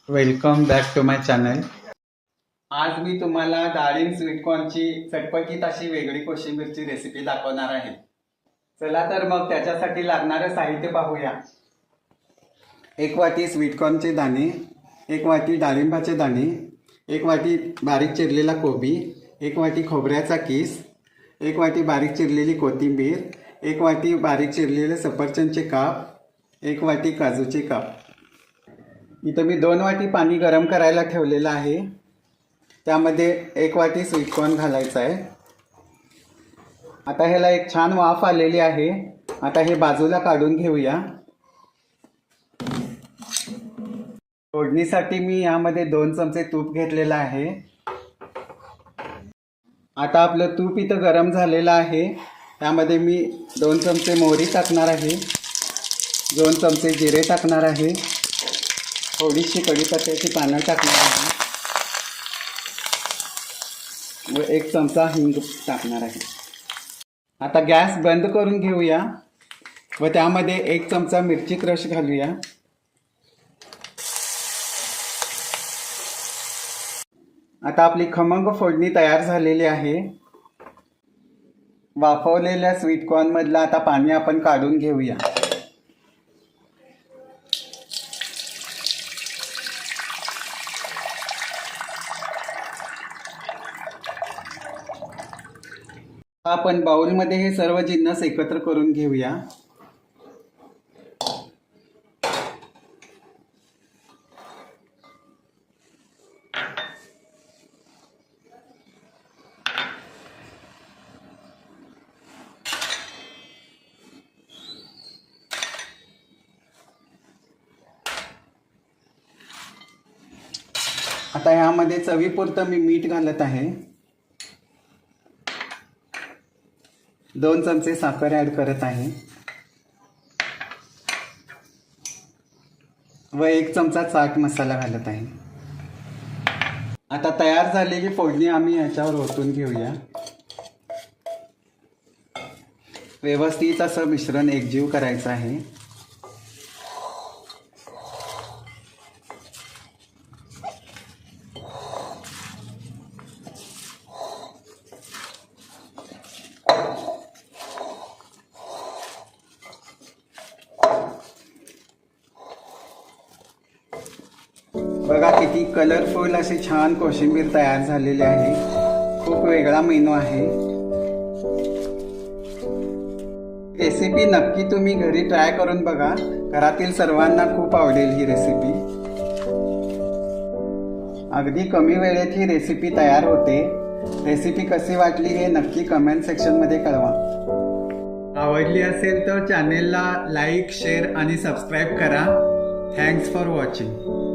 Welcome back to my channel. आज मी तुम्हाला डाळिंब स्वीटकॉर्नची चटपटीत अशी वेगळी कोशिंबीरची रेसिपी दाखवणार आहे. चला तर मग त्याच्यासाठी लागणारे साहित्य पाहूया. 1 वाटी स्वीटकॉर्नचे दाणे, 1 वाटी डाळिंबाचे दाणे, 1 वाटी बारीक चिरलेला कोबी, 1 वाटी खोबऱ्याचा किस, 1 वाटी बारीक चिरलेली कोथिंबीर, 1 वाटी बारीक चिरलेले सफरचंदचे काप, 1 वाटी काजूचे काप. इथं मी 2 वाटी पाणी गरम करायला ठेवलेलं आहे. त्यामध्ये 1 वाटी स्वीटकॉर्न घालायचं आहे. आता ह्याला एक छान वाफ आलेली आहे. आता हे बाजूला काढून घेऊया. फोडणीसाठी मी यामध्ये 2 चमचे तूप घेतलेलं आहे. आता आपलं तूप इथं गरम झालेलं आहे. त्यामध्ये मी 2 चमचे मोहरी टाकणार आहे, 2 चमचे जिरे टाकणार आहे, थोडीशी कढीपत्त्याची पानं टाकणार आहे व 1 चमचा हिंग टाकणार आहे. आता गॅस बंद करून घेऊया व त्यामध्ये 1 चमचा मिरची क्रश घालूया. आता आपली खमंग फोडणी तयार झालेली आहे. वाफवलेल्या स्वीटकॉर्न मधलं आता पाणी आपण काढून घेऊया. आपण बाउलमध्ये हे सर्व जिन्नस एकत्र करून घेऊया. आता यामध्ये चवीपुरतं मी मीठ घालत आहे. 2 चमचे साखर ॲड करत आहे व 1 चमचा चाट मसाला घालत आहे. आता तयार झालेली फोडणी आम्ही याच्यावर ओतून घेऊया. व्यवस्थित असं मिश्रण एकजीव करायचं आहे. बघा किती कलरफुल अशी छान कोशिंबीर तयार झालेली आहे. खूप वेगळा मेनू आहे. रेसिपी नक्की तुम्ही घरी ट्राय करून बघा. घरातील सर्वांना खूप आवडेल ही रेसिपी. अगदी कमी वेळेत ही रेसिपी तयार होते. रेसिपी कशी वाटली हे नक्की कमेंट सेक्शनमध्ये कळवा. आवडली असेल तर चॅनेलला लाईक, शेअर आणि सबस्क्राईब करा. Thanks for watching.